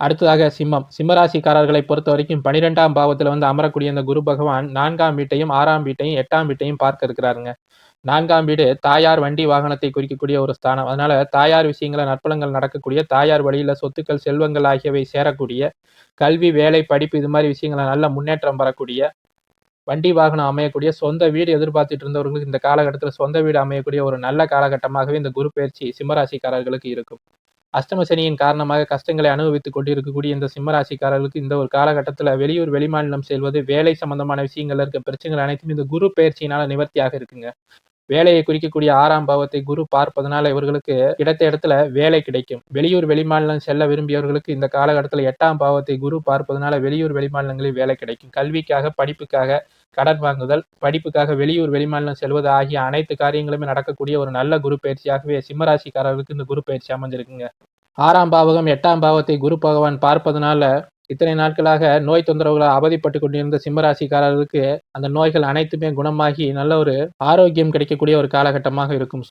அடுத்ததாக சிம்மம். சிம்மராசிக்காரர்களை பொறுத்த வரைக்கும் 12ஆம் பாவத்தில் வந்து அமரக்கூடிய இந்த குரு பகவான் 4ஆம் வீட்டையும் 6ஆம் வீட்டையும் 8ஆம் வீட்டையும் பார்க்க இருக்கிறாருங்க. 4ஆம் வீடு தாயார், வண்டி, வாகனத்தை குறிக்கக்கூடிய ஒரு ஸ்தானம். அதனால தாயார் விஷயங்கள நற்பலங்கள் நடக்கக்கூடிய, தாயார் வழியில சொத்துக்கள், செல்வங்கள் ஆகியவை சேரக்கூடிய, கல்வி, வேலை, படிப்பு இது மாதிரி விஷயங்கள நல்ல முன்னேற்றம் பெறக்கூடிய, வண்டி வாகனம் அமையக்கூடிய, சொந்த வீடு எதிர்பார்த்துட்டு இருந்தவர்களுக்கு இந்த காலகட்டத்தில் சொந்த வீடு அமையக்கூடிய ஒரு நல்ல காலகட்டமாகவே இந்த குரு பயிற்சி சிம்மராசிக்காரர்களுக்கு இருக்கும். அஷ்டம சனியின் காரணமாக கஷ்டங்களை அனுபவித்துக் கொண்டிருக்கக்கூடிய இந்த சிம்மராசிக்காரர்களுக்கு இந்த ஒரு காலகட்டத்தில் வெளியூர், வெளிமாநிலம் செல்வது, வேலை சம்பந்தமான விஷயங்கள்ல இருக்க பிரச்சனைகள் அனைத்தும் இந்த குரு பயிற்சியினால நிவர்த்தியாக இருக்குங்க. வேலையை குறிக்கக்கூடிய 6ஆம் பாவத்தை குரு பார்ப்பதனால இவர்களுக்கு கிடைத்த இடத்துல வேலை கிடைக்கும். வெளியூர், வெளிமாநிலம் செல்ல விரும்பியவர்களுக்கு இந்த காலகட்டத்தில் 8ஆம் பாவத்தை குரு பார்ப்பதனால வெளியூர், வெளிமாநிலங்களில் வேலை கிடைக்கும். கல்விக்காக, படிப்புக்காக கடன் வாங்குதல், படிப்புக்காக வெளியூர், வெளிமாநிலம் செல்வது ஆகிய அனைத்து காரியங்களுமே நடக்கக்கூடிய ஒரு நல்ல குரு பயிற்சியாகவே சிம்மராசிக்காரர்களுக்கு இந்த குரு பயிற்சி அமைஞ்சிருக்குங்க. 6ஆம் பாவகம் 8ஆம் பாவத்தை குரு பகவான் பார்ப்பதனால இத்தனை நாட்களாக நோய் தொந்தரவுகளால் அவதிப்பட்டு கொண்டிருந்த சிம்மராசிக்காரர்களுக்கு அந்த நோய்கள் அனைத்துமே குணமாகி நல்ல ஒரு ஆரோக்கியம் கிடைக்கக்கூடிய ஒரு காலகட்டமாக இருக்கும்.